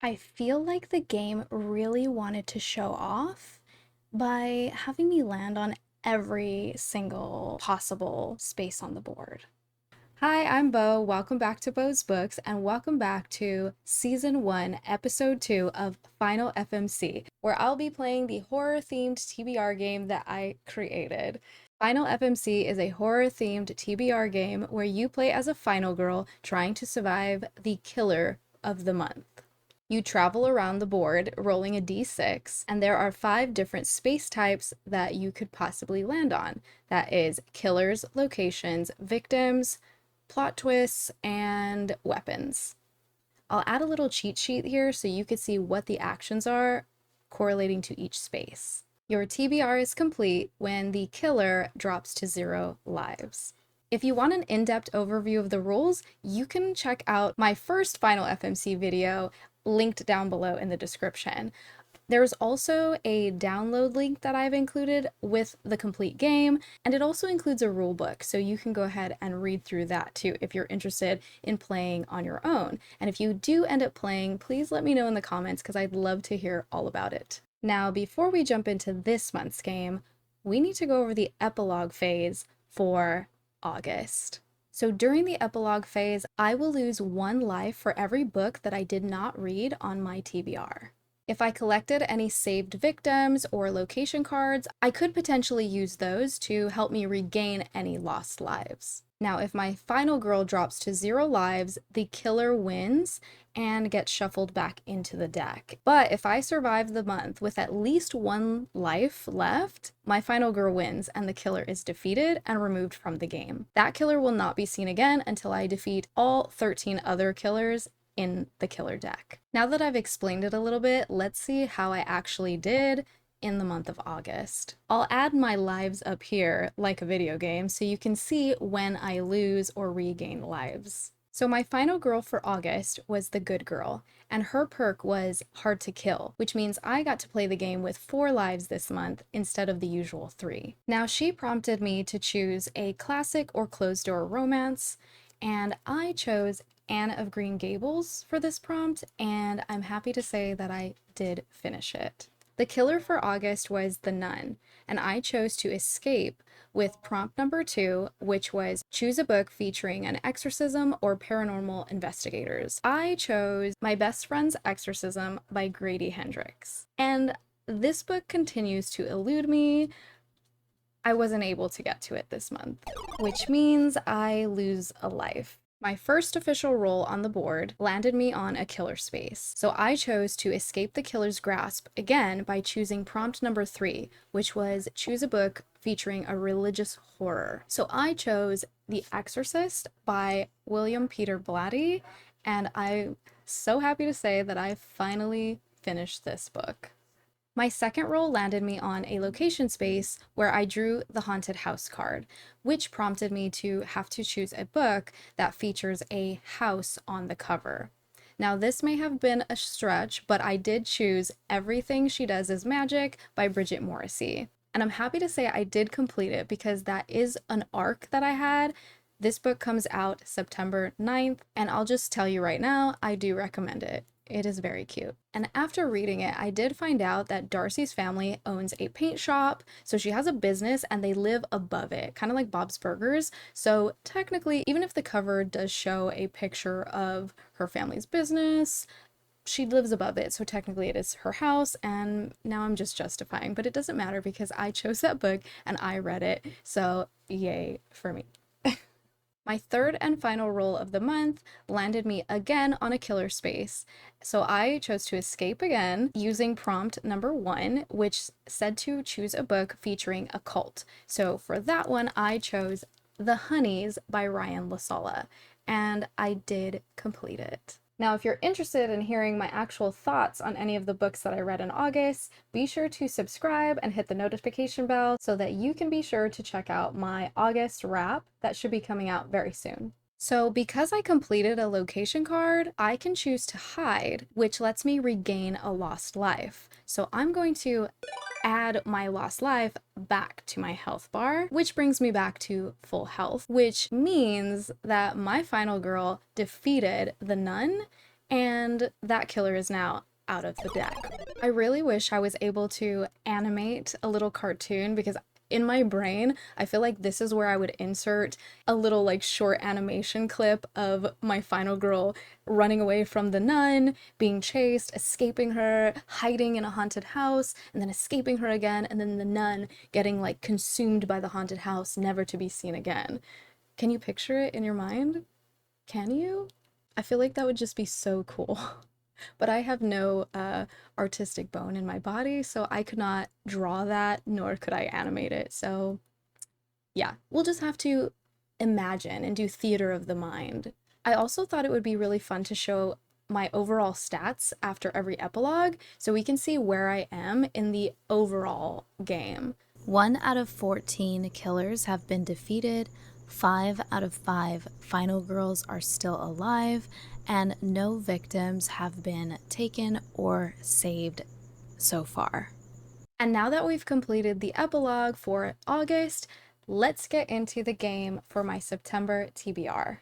I feel like the game really wanted to show off by having me land on every single possible space on the board. Hi, I'm Bo. Welcome back to Bo's Books, and welcome back to Season 1, Episode 2 of Final FMC, where I'll be playing the horror-themed TBR game that I created. Final FMC is a horror-themed TBR game where you play as a final girl trying to survive the killer of the month. You travel around the board, rolling a d6, and there are 5 different space types that you could possibly land on. That is killers, locations, victims, plot twists, and weapons. I'll add a little cheat sheet here so you can see what the actions are correlating to each space. Your TBR is complete when the killer drops to 0 lives. If you want an in-depth overview of the rules, you can check out my first Final FMC video linked down below in the description. There's also a download link that I've included with the complete game, and it also includes a rule book, so you can go ahead and read through that too if you're interested in playing on your own. And if you do end up playing, please let me know in the comments because I'd love to hear all about it. Now, before we jump into this month's game, we need to go over the epilogue phase for August. So during the epilogue phase, I will lose 1 life for every book that I did not read on my TBR. If I collected any saved victims or location cards, I could potentially use those to help me regain any lost lives. Now, if my final girl drops to 0 lives, the killer wins and gets shuffled back into the deck. But if I survive the month with at least 1 life left, my final girl wins and the killer is defeated and removed from the game. That killer will not be seen again until I defeat all 13 other killers in the killer deck. Now that I've explained it a little bit, let's see how I actually did in the month of August. I'll add my lives up here like a video game so you can see when I lose or regain lives. So my final girl for August was the good girl, and her perk was hard to kill, which means I got to play the game with 4 lives this month instead of the usual 3. Now she prompted me to choose a classic or closed door romance, and I chose Anne of Green Gables for this prompt, and I'm happy to say that I did finish it. The killer for August was the nun, and I chose to escape with prompt number 2, which was choose a book featuring an exorcism or paranormal investigators. I chose My Best Friend's Exorcism by Grady Hendrix, and this book continues to elude me. I wasn't able to get to it this month, which means I lose a life. My first official roll on the board landed me on a killer space, so I chose to escape the killer's grasp again by choosing prompt number 3, which was choose a book featuring a religious horror. So I chose The Exorcist by William Peter Blatty, and I'm so happy to say that I finally finished this book. My second roll landed me on a location space where I drew the haunted house card, which prompted me to have to choose a book that features a house on the cover. Now, this may have been a stretch, but I did choose Everything She Does Is Magic by Bridget Morrissey. And I'm happy to say I did complete it because that is an arc that I had. This book comes out September 9th, and I'll just tell you right now, I do recommend it. It is very cute. And after reading it, I did find out that Darcy's family owns a paint shop, so she has a business and they live above it, kind of like Bob's Burgers. So technically, even if the cover does show a picture of her family's business, she lives above it, so technically it is her house, and now I'm just justifying, but it doesn't matter because I chose that book and I read it, so yay for me. My third and final roll of the month landed me again on a killer space, so I chose to escape again using prompt number 1, which said to choose a book featuring a cult. So for that one, I chose The Honeys by Ryan LaSala, and I did complete it. Now, if you're interested in hearing my actual thoughts on any of the books that I read in August, be sure to subscribe and hit the notification bell so that you can be sure to check out my August wrap that should be coming out very soon. So because I completed a location card, I can choose to hide, which lets me regain a lost life. So I'm going to add my lost life back to my health bar, which brings me back to full health, which means that my final girl defeated the nun And that killer is now out of the deck. I really wish I was able to animate a little cartoon because in my brain, I feel like this is where I would insert a little like short animation clip of my final girl running away from the nun, being chased, escaping her, hiding in a haunted house, and then escaping her again, and then the nun getting like consumed by the haunted house, never to be seen again. Can you picture it in your mind? Can you? I feel like that would just be so cool. But I have no artistic bone in my body, so I could not draw that, nor could I animate it. So yeah, we'll just have to imagine and do theater of the mind. I also thought it would be really fun to show my overall stats after every epilogue so we can see where I am in the overall game. 1 out of 14 killers have been defeated, 5 out of 5 final girls are still alive, and no victims have been taken or saved so far. And now that we've completed the epilogue for August, let's get into the game for my September TBR.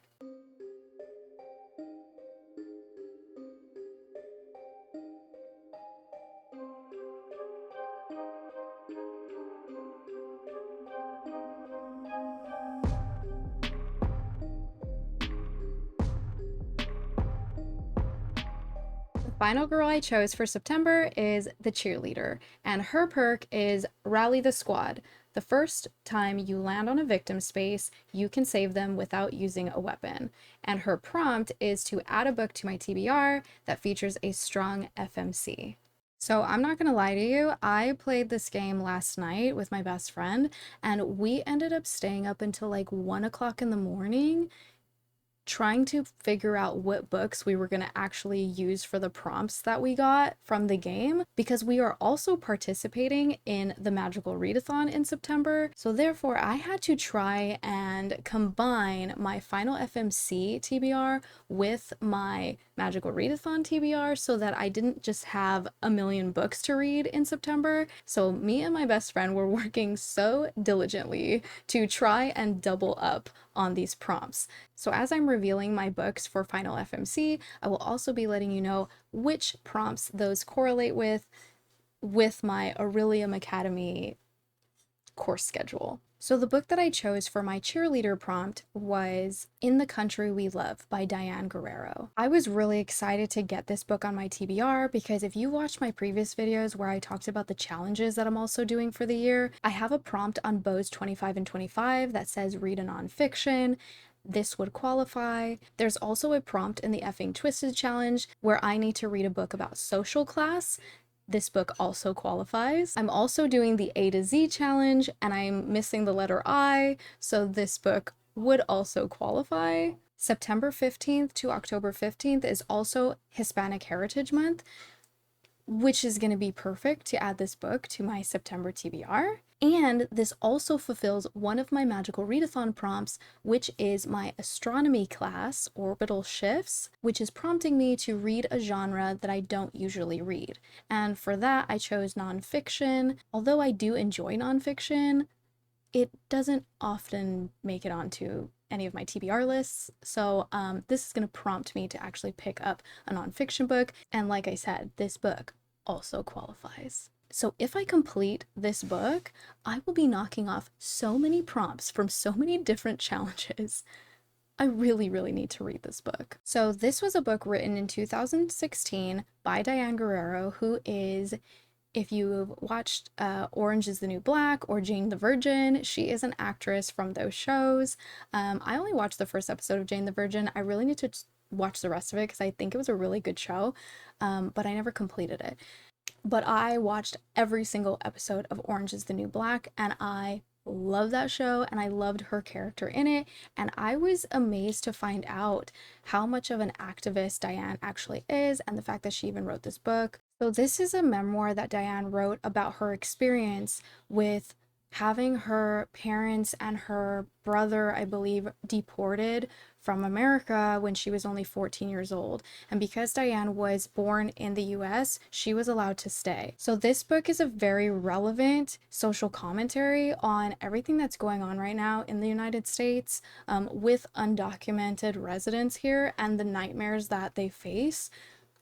The final girl I chose for September is the cheerleader, and her perk is Rally the Squad. The first time you land on a victim space, you can save them without using a weapon. And her prompt is to add a book to my TBR that features a strong FMC. So I'm not gonna lie to you, I played this game last night with my best friend, and we ended up staying up until like 1 o'clock in the morning trying to figure out what books we were going to actually use for the prompts that we got from the game, because we are also participating in the Magical Readathon in September. So therefore I had to try and combine my Final FMC TBR with my Magical Readathon TBR so that I didn't just have a million books to read in September. So me and my best friend were working so diligently to try and double up on these prompts. So as I'm revealing my books for Final FMC, I will also be letting you know which prompts those correlate with my Aurelium Academy course schedule. So the book that I chose for my cheerleader prompt was In the Country We Love by Diane Guerrero. I was really excited to get this book on my TBR because if you watched my previous videos where I talked about the challenges that I'm also doing for the year, I have a prompt on Bo's 25 and 25 that says read a nonfiction. This would qualify. There's also a prompt in the Effing Twisted challenge where I need to read a book about social class. This book also qualifies. I'm also doing the A to Z challenge and I'm missing the letter I, so this book would also qualify. September 15th to October 15th is also Hispanic Heritage Month, which is going to be perfect to add this book to my September TBR. And this also fulfills one of my Magical Readathon prompts, which is my astronomy class, Orbital Shifts, which is prompting me to read a genre that I don't usually read. And for that, I chose nonfiction. Although I do enjoy nonfiction, it doesn't often make it onto any of my TBR lists. So this is going to prompt me to actually pick up a nonfiction book. And like I said, this book also qualifies. So if I complete this book, I will be knocking off so many prompts from so many different challenges. I really, really need to read this book. So this was a book written in 2016 by Diane Guerrero, who is, if you've watched Orange is the New Black or Jane the Virgin, she is an actress from those shows. I only watched the first episode of Jane the Virgin. I really need to watch the rest of it because I think it was a really good show, but I never completed it. But I watched every single episode of Orange is the New Black and I love that show and I loved her character in it, and I was amazed to find out how much of an activist Diane actually is and the fact that she even wrote this book. So this is a memoir that Diane wrote about her experience with having her parents and her brother, I believe, deported from America when she was only 14 years old. And because Diane was born in the US, she was allowed to stay. So this book is a very relevant social commentary on everything that's going on right now in the United States, with undocumented residents here and the nightmares that they face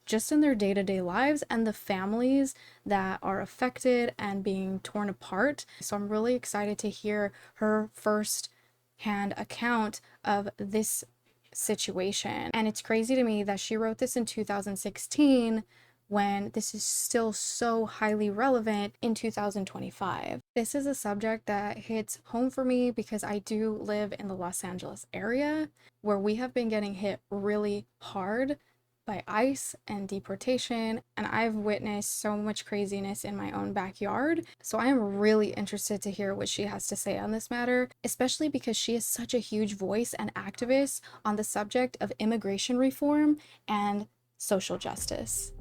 just in their day-to-day lives and the families that are affected and being torn apart. So I'm really excited to hear her first-hand account of this situation. And it's crazy to me that she wrote this in 2016 when this is still so highly relevant in 2025. This is a subject that hits home for me because I do live in the Los Angeles area where we have been getting hit really hard by ICE and deportation, and I've witnessed so much craziness in my own backyard. So I am really interested to hear what she has to say on this matter, especially because she is such a huge voice and activist on the subject of immigration reform and social justice.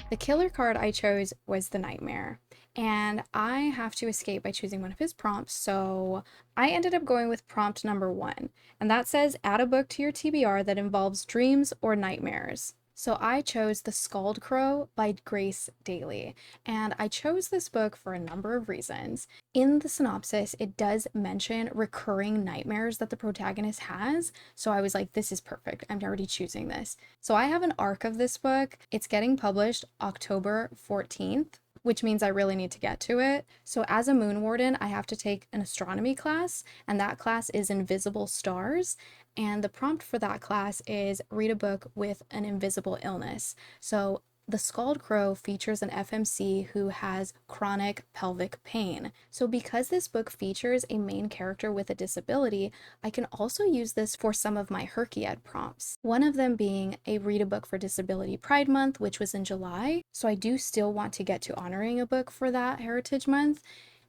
The killer card I chose was the Nightmare, and I have to escape by choosing one of his prompts, so I ended up going with prompt number 1, and that says add a book to your TBR that involves dreams or nightmares. So I chose The Scald Crow by Grace Daly, and I chose this book for a number of reasons. In the synopsis, it does mention recurring nightmares that the protagonist has, so I was like, this is perfect, I'm already choosing this. So I have an arc of this book. It's getting published October 14th, which means I really need to get to it. So as a moon warden, I have to take an astronomy class, and that class is Invisible Stars. And the prompt for that class is read a book with an invisible illness. So the Scald Crow features an FMC who has chronic pelvic pain. So because this book features a main character with a disability, I can also use this for some of my Herkiad prompts. One of them being a read a book for Disability Pride Month, which was in July. So I do still want to get to honoring a book for that Heritage Month.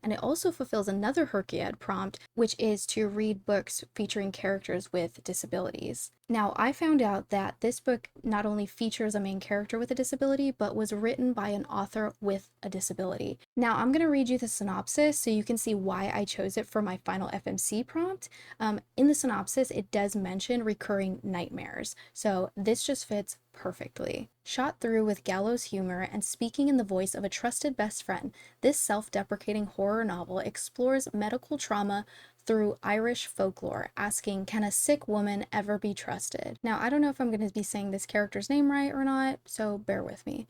And it also fulfills another Herkiad prompt, which is to read books featuring characters with disabilities. Now, I found out that this book not only features a main character with a disability, but was written by an author with a disability. Now, I'm going to read you the synopsis so you can see why I chose it for my Final FMC prompt. In the synopsis, it does mention recurring nightmares, so this just fits perfectly. Shot through with gallows humor and speaking in the voice of a trusted best friend, this self-deprecating horror novel explores medical trauma through Irish folklore, asking, can a sick woman ever be trusted? Now, I don't know if I'm going to be saying this character's name right or not, so bear with me.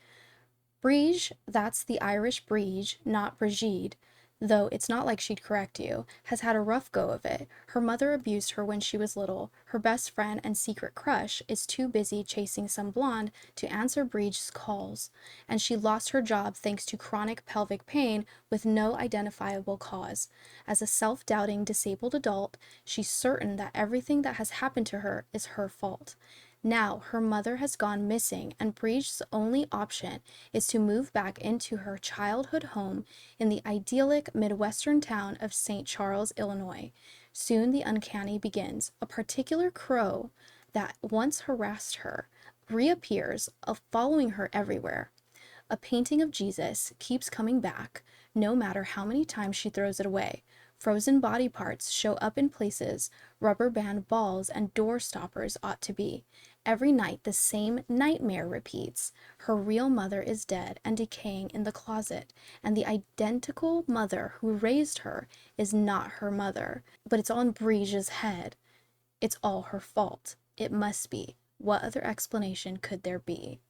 Briege, that's the Irish Briege, not Brigitte, though it's not like she'd correct you, has had a rough go of it. Her mother abused her when she was little. Her best friend and secret crush is too busy chasing some blonde to answer Briege's calls, and she lost her job thanks to chronic pelvic pain with no identifiable cause. As a self-doubting disabled adult, she's certain that everything that has happened to her is her fault. Now, her mother has gone missing, and Briege's only option is to move back into her childhood home in the idyllic Midwestern town of St. Charles, Illinois. Soon the uncanny begins. A particular crow that once harassed her reappears, following her everywhere. A painting of Jesus keeps coming back, no matter how many times she throws it away. Frozen body parts show up in places rubber band balls and door stoppers ought to be. Every night the same nightmare repeats. Her real mother is dead and decaying in the closet, and the identical mother who raised her is not her mother, but it's on Briege's head. It's all her fault. It must be. What other explanation could there be?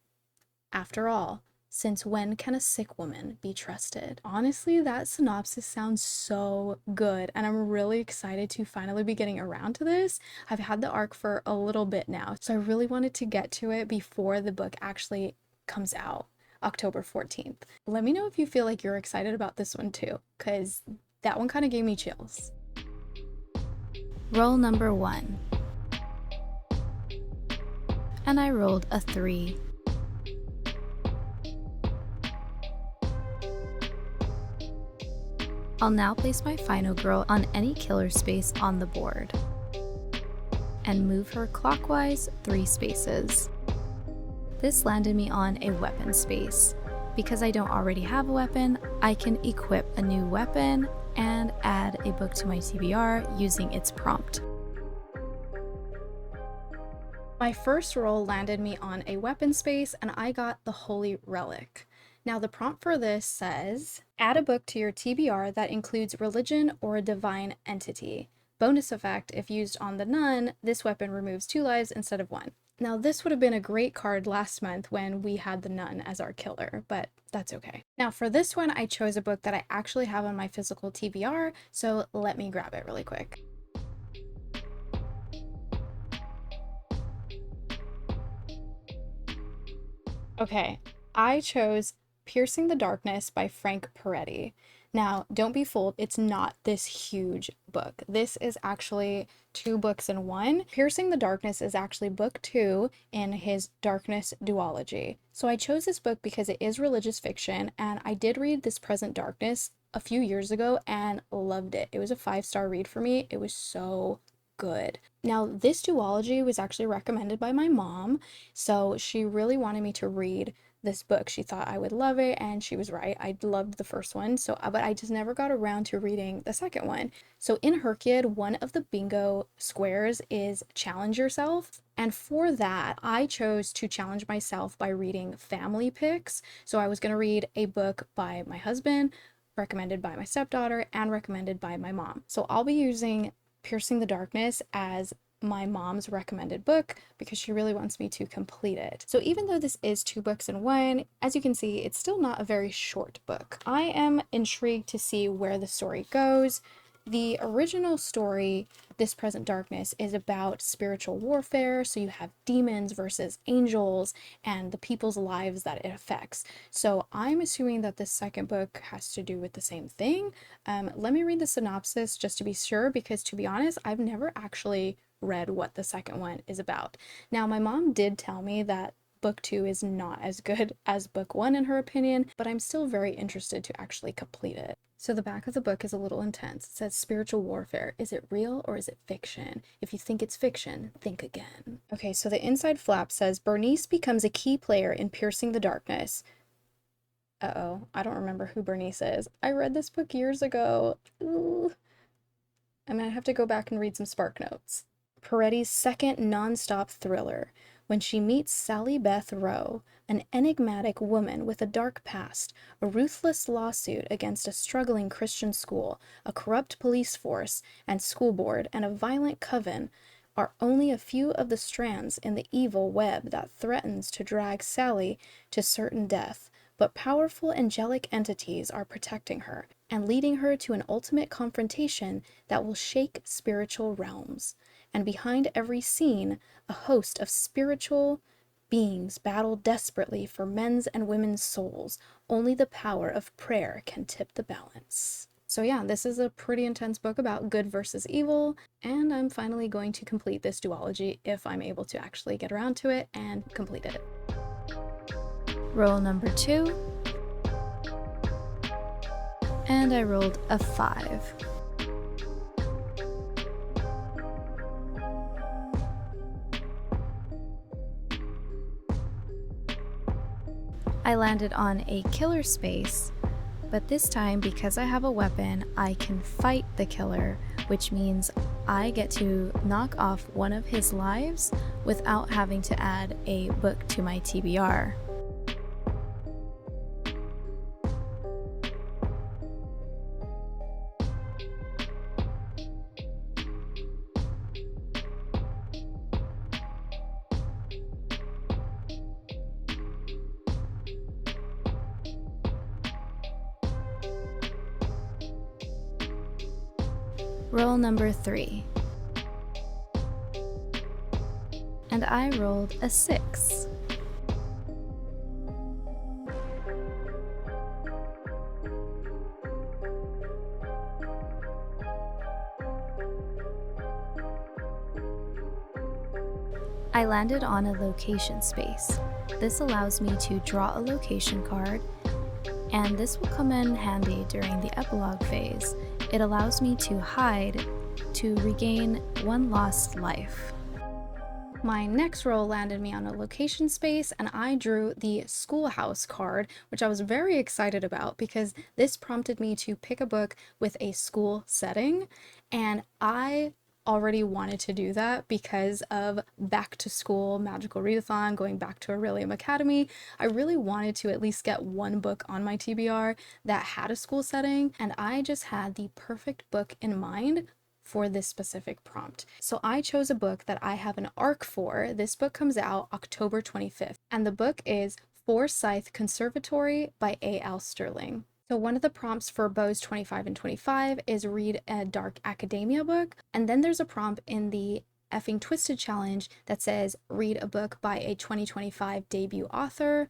After all, since when can a sick woman be trusted? Honestly, that synopsis sounds so good, and I'm really excited to finally be getting around to this. I've had the arc for a little bit now, so I really wanted to get to it before the book actually comes out, October 14th. Let me know if you feel like you're excited about this one too, because that one kind of gave me chills. Roll number 1. And I rolled a 3. I'll now place my Final Girl on any killer space on the board and move her clockwise 3 spaces. This landed me on a weapon space. Because I don't already have a weapon, I can equip a new weapon and add a book to my TBR using its prompt. My first roll landed me on a weapon space and I got the Holy Relic. Now the prompt for this says, add a book to your TBR that includes religion or a divine entity. Bonus effect, if used on the nun, this weapon removes 2 lives instead of 1. Now this would have been a great card last month when we had the nun as our killer, but that's okay. Now for this one, I chose a book that I actually have on my physical TBR, so let me grab it really quick. Okay, I chose Piercing the Darkness by Frank Peretti. Now, don't be fooled, it's not this huge book. This is actually 2 books in one. Piercing the Darkness is actually book 2 in his Darkness duology. So I chose this book because it is religious fiction, and I did read This Present Darkness a few years ago and loved it. It was a 5-star read for me. It was so good. Now, this duology was actually recommended by my mom, so she really wanted me to read this book. She thought I would love it, and she was right. I loved the first one, but I just never got around to reading the second one. So in Herkiad, one of the bingo squares is challenge yourself, and for that, I chose to challenge myself by reading family picks. So I was going to read a book by my husband, recommended by my stepdaughter, and recommended by my mom. So I'll be using Piercing the Darkness as my mom's recommended book because she really wants me to complete it. So even though this is 2 books in one, as you can see, it's still not a very short book. I am intrigued to see where the story goes. The original story, This Present Darkness, is about spiritual warfare. So you have demons versus angels and the people's lives that it affects. So I'm assuming that this second book has to do with the same thing. Let me read the synopsis just to be sure, because to be honest, I've never actually read what the second one is about. Now, my mom did tell me that book 2 is not as good as book 1 in her opinion, but I'm still very interested to actually complete it. So the back of the book is a little intense. It says spiritual warfare. Is it real or is it fiction? If you think it's fiction, think again. Okay, so the inside flap says Bernice becomes a key player in Piercing the Darkness. Uh-oh, I don't remember who Bernice is. I read this book years ago. Ooh. I might have to go back and read some Spark Notes. Peretti's second non-stop thriller, when she meets Sally Beth Rowe, an enigmatic woman with a dark past, a ruthless lawsuit against a struggling Christian school, a corrupt police force and school board, and a violent coven, are only a few of the strands in the evil web that threatens to drag Sally to certain death. But powerful angelic entities are protecting her and leading her to an ultimate confrontation that will shake spiritual realms. And behind every scene, a host of spiritual beings battle desperately for men's and women's souls. Only the power of prayer can tip the balance. So yeah, this is a pretty intense book about good versus evil, and I'm finally going to complete this duology if I'm able to actually get around to it and complete it. Roll number 2, and I rolled a 5. I landed on a killer space, but this time, because I have a weapon, I can fight the killer, which means I get to knock off one of his lives without having to add a book to my TBR. Roll number 3. And I rolled a 6. I landed on a location space. This allows me to draw a location card and this will come in handy during the epilogue phase. It allows me to hide to regain one lost life. My next roll landed me on a location space, and I drew the schoolhouse card, which I was very excited about because this prompted me to pick a book with a school setting, and I already wanted to do that because of back to school Magical Readathon, going back to Aurelium Academy. I really wanted to at least get one book on my TBR that had a school setting, and I just had the perfect book in mind for this specific prompt. So I chose a book that I have an arc for. This book comes out October 25th, and the book is Forsyth Conservatory by A.L. Sterling. So one of the prompts for Bo's 25 and 25 is read a dark academia book, and then there's a prompt in the Effing Twisted Challenge that says read a book by a 2025 debut author.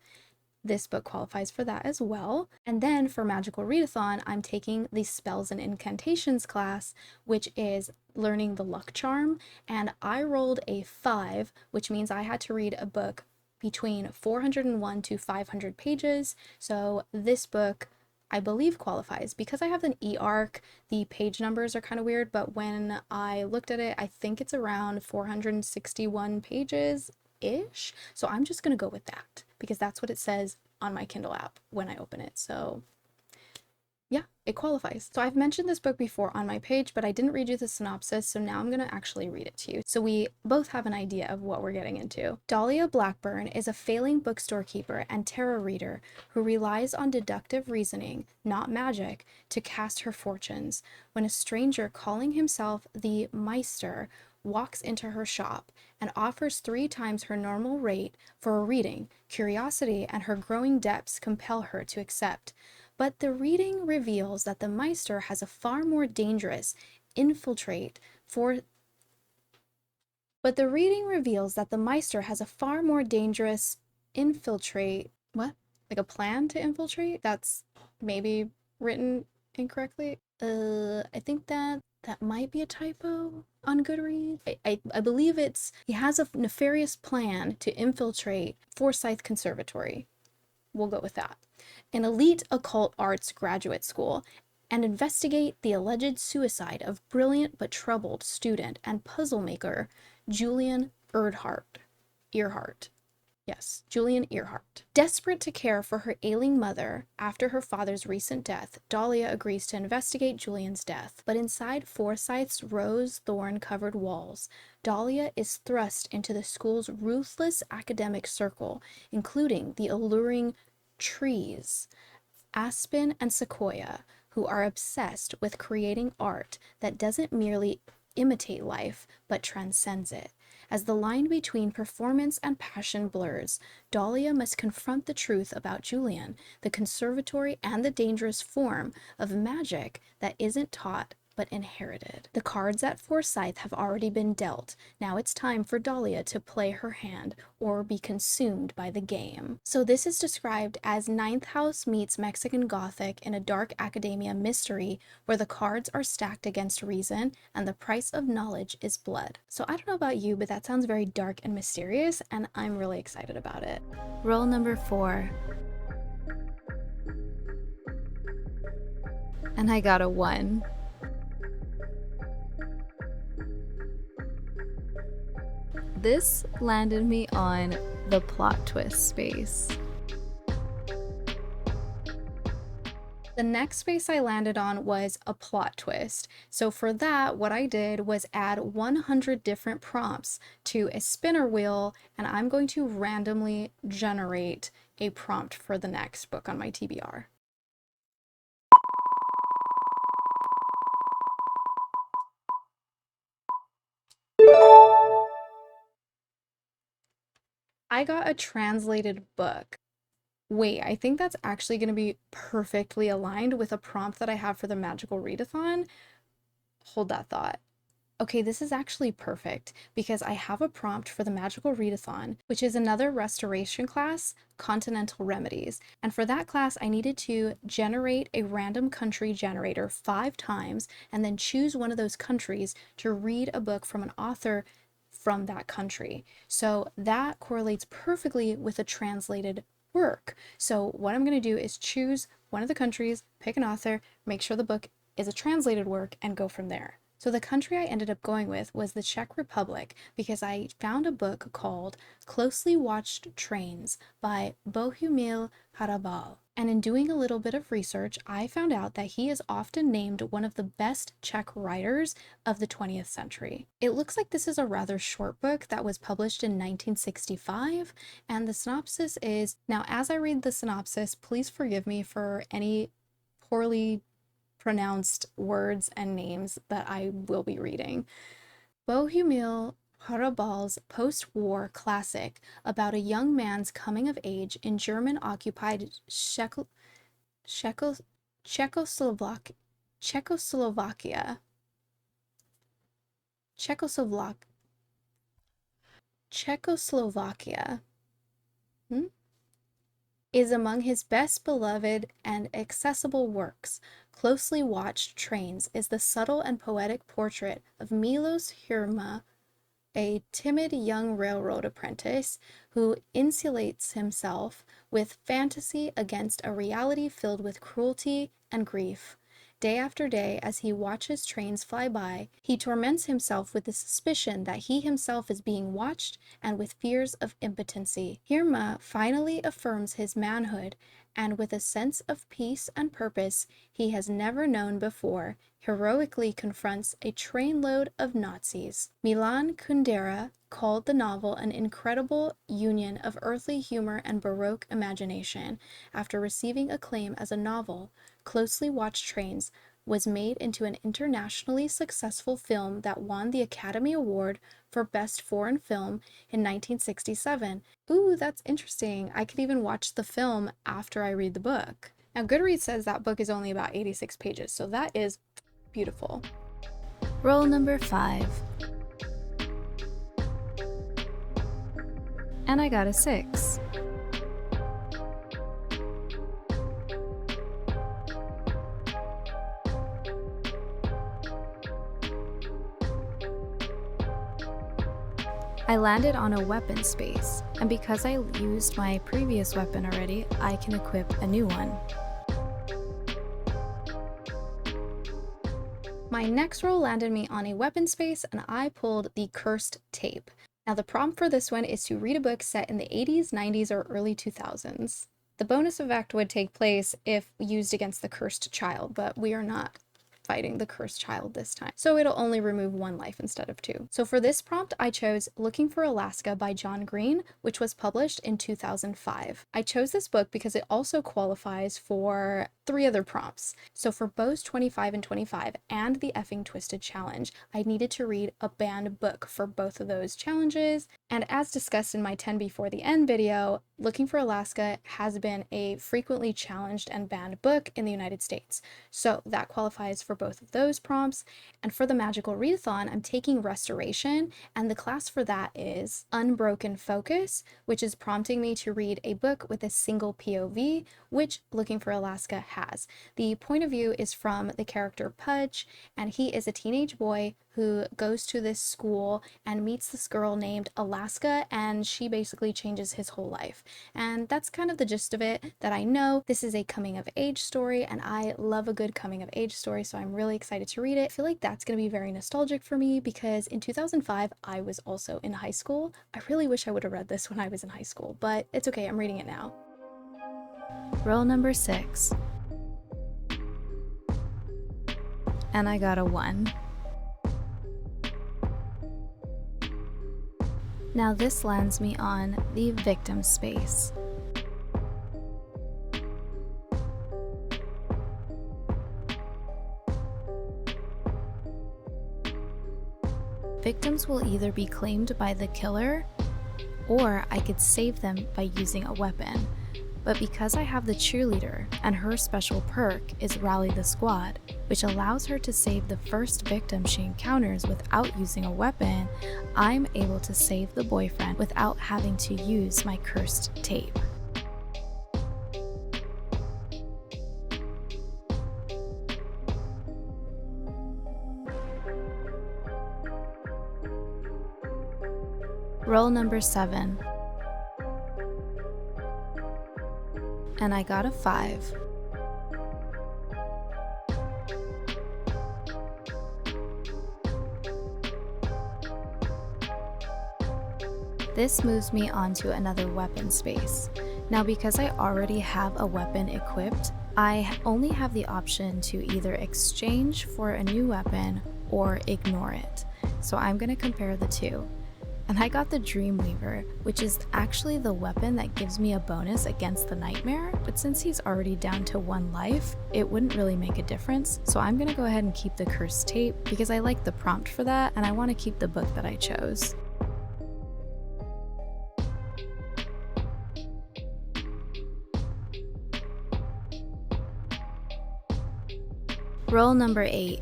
This book qualifies for that as well. And then for Magical Readathon, I'm taking the Spells and Incantations class, which is learning the luck charm. And I rolled a 5, which means I had to read a book between 401 to 500 pages. So this book, I believe, qualifies. Because I have an e-arc, the page numbers are kind of weird, but when I looked at it, I think it's around 461 pages-ish. So I'm just gonna go with that, because that's what it says on my Kindle app when I open it. So yeah, it qualifies. So I've mentioned this book before on my page, but I didn't read you the synopsis, so now I'm going to actually read it to you, so we both have an idea of what we're getting into. Dahlia Blackburn is a failing bookstore keeper and tarot reader who relies on deductive reasoning, not magic, to cast her fortunes, when a stranger calling himself the Meister walks into her shop and offers 3 times her normal rate for a reading. Curiosity and her growing depths compel her to accept. But the reading reveals that the Meister has a far more dangerous infiltrate for what? Like a plan to infiltrate? That's maybe written incorrectly. I think that might be a typo on Goodreads. I believe he has a nefarious plan to infiltrate Forsyth Conservatory. We'll go with that. An elite occult arts graduate school, and investigate the alleged suicide of brilliant but troubled student and puzzle maker Julian Earhart. Yes, Julian Earhart. Desperate to care for her ailing mother after her father's recent death, Dahlia agrees to investigate Julian's death. But inside Forsyth's rose thorn-covered walls, Dahlia is thrust into the school's ruthless academic circle, including the alluring trees, Aspen and Sequoia, who are obsessed with creating art that doesn't merely imitate life, but transcends it. As the line between performance and passion blurs, Dahlia must confront the truth about Julian, the conservatory, and the dangerous form of magic that isn't taught but inherited. The cards at Forsyth have already been dealt. Now it's time for Dahlia to play her hand or be consumed by the game. So this is described as Ninth House meets Mexican Gothic in a dark academia mystery where the cards are stacked against reason and the price of knowledge is blood. So I don't know about you, but that sounds very dark and mysterious, and I'm really excited about it. Roll number 4. And I got a 1. This landed me on the plot twist space. The next space I landed on was a plot twist. So for that, what I did was add 100 different prompts to a spinner wheel, and I'm going to randomly generate a prompt for the next book on my TBR. I got a translated book. Wait, I think that's actually going to be perfectly aligned with a prompt that I have for the Magical Readathon. Hold that thought. Okay, this is actually perfect because I have a prompt for the Magical Readathon, which is another restoration class, Continental Remedies. And for that class, I needed to generate a random country generator 5 times and then choose one of those countries to read a book from an author from that country. So that correlates perfectly with a translated work. So what I'm going to do is choose one of the countries, pick an author, make sure the book is a translated work, and go from there. So the country I ended up going with was the Czech Republic because I found a book called Closely Watched Trains by Bohumil Hrabal. And in doing a little bit of research, I found out that he is often named one of the best Czech writers of the 20th century. It looks like this is a rather short book that was published in 1965, and the synopsis is, now as I read the synopsis, please forgive me for any poorly pronounced words and names that I will be reading. Bohumil Hrabal's post-war classic about a young man's coming of age in German-occupied Czechoslovakia. Is among his best beloved and accessible works. Closely Watched Trains is the subtle and poetic portrait of Milos Hrma, a timid young railroad apprentice who insulates himself with fantasy against a reality filled with cruelty and grief. Day after day, as he watches trains fly by, he torments himself with the suspicion that he himself is being watched and with fears of impotency. Hrma finally affirms his manhood, and with a sense of peace and purpose he has never known before, heroically confronts a trainload of Nazis. Milan Kundera called the novel an incredible union of earthly humor and Baroque imagination. After receiving acclaim as a novel, Closely Watched Trains was made into an internationally successful film that won the Academy Award for Best Foreign Film in 1967. Ooh, that's interesting. I could even watch the film after I read the book. Now, Goodreads says that book is only about 86 pages, so that is beautiful. Roll number 5. And I got a 6. I landed on a weapon space, and because I used my previous weapon already, I can equip a new one. My next roll landed me on a weapon space, and I pulled the Cursed Tape. Now the prompt for this one is to read a book set in the 80s, 90s, or early 2000s. The bonus effect would take place if used against the cursed child, but we are not fighting the cursed child this time, so it'll only remove 1 life instead of 2. So for this prompt, I chose Looking for Alaska by John Green, which was published in 2005. I chose this book because it also qualifies for 3 other prompts. So for Bo's 25 and 25 and the Effing Twisted challenge, I needed to read a banned book for both of those challenges, and as discussed in my 10 Before the End video, Looking for Alaska has been a frequently challenged and banned book in the United States. So that qualifies for both of those prompts. And for the Magical Readathon, I'm taking Restoration, and the class for that is Unbroken Focus, which is prompting me to read a book with a single POV, which Looking for Alaska has. The point of view is from the character Pudge, and he is a teenage boy who goes to this school and meets this girl named Alaska, and she basically changes his whole life. And that's kind of the gist of it. That I know this is a coming of age story, and I love a good coming of age story, so I'm really excited to read it. I feel like that's going to be very nostalgic for me because in 2005 I was also in high school. I really wish I would have read this when I was in high school, but it's okay, I'm reading it now. Roll number 6. And I got a 1. Now this lands me on the victim space. Victims will either be claimed by the killer, or I could save them by using a weapon. But because I have the cheerleader, and her special perk is Rally the Squad, which allows her to save the first victim she encounters without using a weapon, I'm able to save the boyfriend without having to use my cursed tape. Roll number 7. And I got a 5. This moves me on to another weapon space. Now, because I already have a weapon equipped, I only have the option to either exchange for a new weapon or ignore it. So I'm going to compare the two. And I got the Dreamweaver, which is actually the weapon that gives me a bonus against the Nightmare, but since he's already down to 1 life, it wouldn't really make a difference, so I'm gonna go ahead and keep the Cursed Tape because I like the prompt for that and I want to keep the book that I chose. Roll number 8.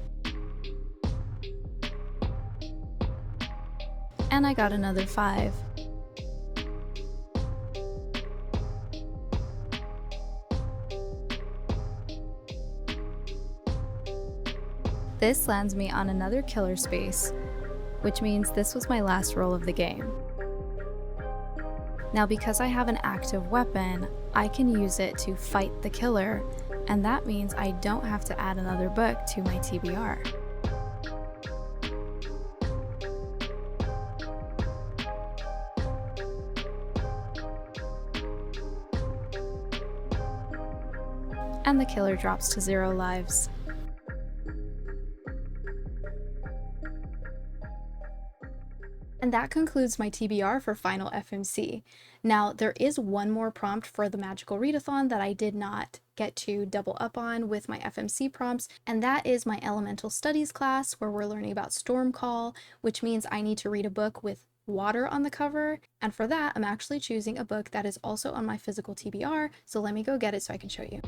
And I got another 5. This lands me on another killer space, which means this was my last roll of the game. Now, because I have an active weapon, I can use it to fight the killer, and that means I don't have to add another book to my TBR. And the killer drops to 0 lives. And that concludes my TBR for Final FMC. Now, there is one more prompt for the Magical Readathon that I did not get to double up on with my FMC prompts, and that is my Elemental Studies class, where we're learning about Stormcall, which means I need to read a book with water on the cover, and for that, I'm actually choosing a book that is also on my physical TBR, so let me go get it so I can show you.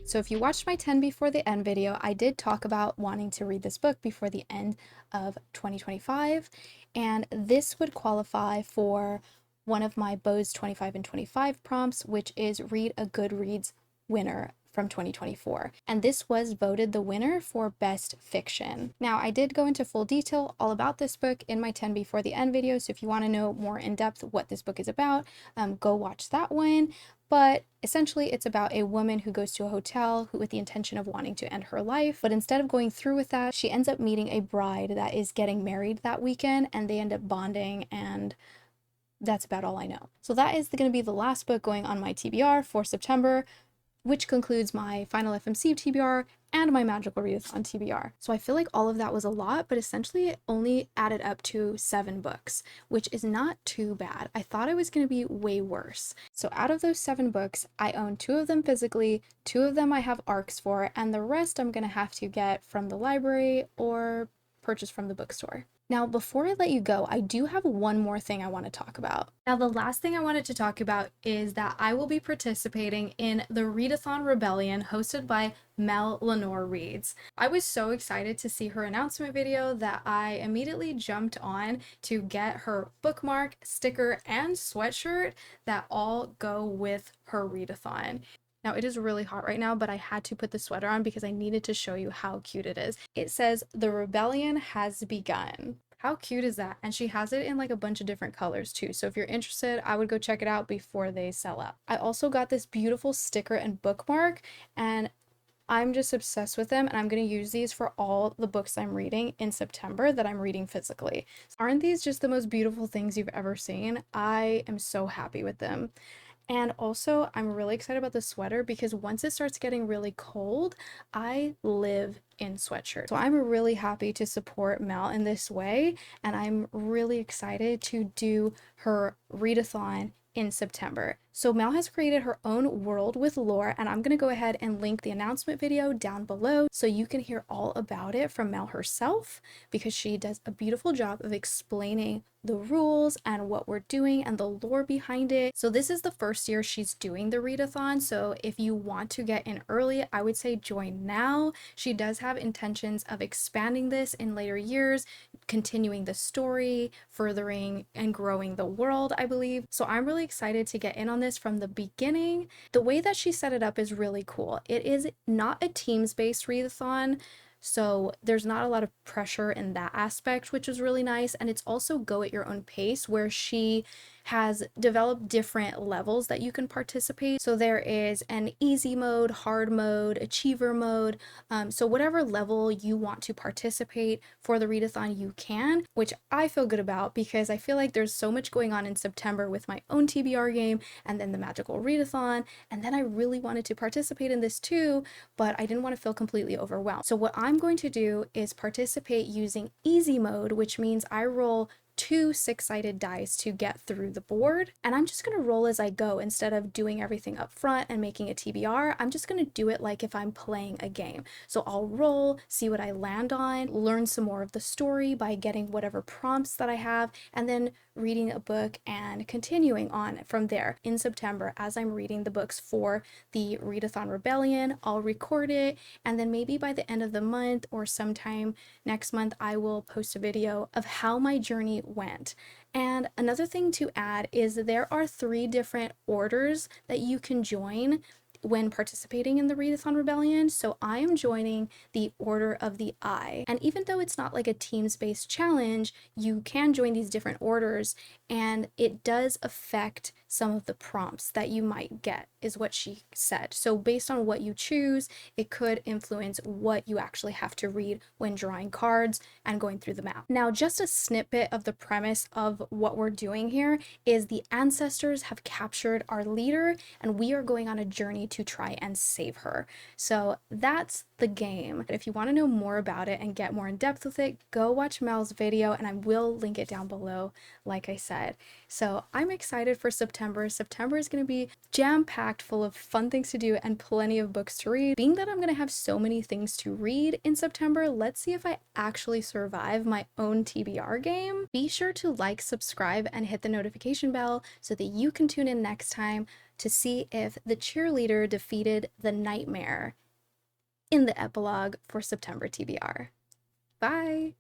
So if you watched my 10 before the end video, I did talk about wanting to read this book before the end of 2025, and this would qualify for one of my Bo's 25 and 25 prompts, which is Read a Goodreads winner from 2024, and this was voted the winner for Best Fiction. Now, I did go into full detail all about this book in my 10 before the end video, so if you want to know more in depth what this book is about, go watch that one. But essentially, it's about a woman who goes to a hotel with the intention of wanting to end her life. But instead of going through with that, she ends up meeting a bride that is getting married that weekend, and they end up bonding, and that's about all I know. So that is going to be the last book going on my TBR for September, which concludes my Final FMC TBR and my Magical Readathon TBR. So I feel like all of that was a lot, but essentially it only added up to 7 books, which is not too bad. I thought it was going to be way worse. So out of those 7 books, I own 2 of them physically, 2 of them I have ARCs for, and the rest I'm going to have to get from the library or purchase from the bookstore. Now, before I let you go, I do have one more thing I want to talk about. Now, the last thing I wanted to talk about is that I will be participating in the Readathon Rebellion hosted by Mel Lenore Reads. I was so excited to see her announcement video that I immediately jumped on to get her bookmark, sticker, and sweatshirt that all go with her Readathon. Now, it is really hot right now, but I had to put the sweater on because I needed to show you how cute it is. It says, "The rebellion has begun." How cute is that? And she has it in like a bunch of different colors too. So if you're interested, I would go check it out before they sell out. I also got this beautiful sticker and bookmark, and I'm just obsessed with them, and I'm going to use these for all the books I'm reading in September that I'm reading physically. Aren't these just the most beautiful things you've ever seen? I am so happy with them. And also, I'm really excited about the sweater because once it starts getting really cold, I live in sweatshirts. So I'm really happy to support Mel in this way, and I'm really excited to do her readathon in September. So Mel has created her own world with lore, and I'm going to go ahead and link the announcement video down below so you can hear all about it from Mel herself, because she does a beautiful job of explaining the rules and what we're doing and the lore behind it. So this is the first year she's doing the readathon, so if you want to get in early, I would say join now. She does have intentions of expanding this in later years, continuing the story, furthering and growing the world, I believe. So I'm really excited to get in on this from the beginning. The way that she set it up is really cool. It is not a teams-based readathon, so there's not a lot of pressure in that aspect, which is really nice. And it's also go at your own pace, where she has developed different levels that you can participate. So there is an easy mode, hard mode, achiever mode. So whatever level you want to participate for the readathon, you can, which I feel good about because I feel like there's so much going on in September with my own TBR game and then the Magical Readathon. And then I really wanted to participate in this too, but I didn't want to feel completely overwhelmed. So what I'm going to do is participate using easy mode, which means I roll 2 6-sided dice to get through the board, and I'm just going to roll as I go. Instead of doing everything up front and making a TBR, I'm just going to do it like if I'm playing a game. So I'll roll, see what I land on, learn some more of the story by getting whatever prompts that I have, and then reading a book and continuing on from there. In September, as I'm reading the books for the Readathon Rebellion, I'll record it, and then maybe by the end of the month or sometime next month, I will post a video of how my journey went. And another thing to add is there are 3 different orders that you can join when participating in the Readathon Rebellion. So I am joining the Order of the Eye. And even though it's not like a teams-based challenge, you can join these different orders, and it does affect some of the prompts that you might get, is what she said. So based on what you choose, it could influence what you actually have to read when drawing cards and going through the map. Now, just a snippet of the premise of what we're doing here is the ancestors have captured our leader, and we are going on a journey to try and save her. So that's the game. If you want to know more about it and get more in depth with it, go watch Mel's video, and I will link it down below, like I said. So I'm excited for September. September is going to be jam-packed full of fun things to do and plenty of books to read. Being that I'm going to have so many things to read in September, let's see if I actually survive my own TBR game. Be sure to like, subscribe, and hit the notification bell so that you can tune in next time to see if the cheerleader defeated the nightmare in the epilogue for September TBR. Bye!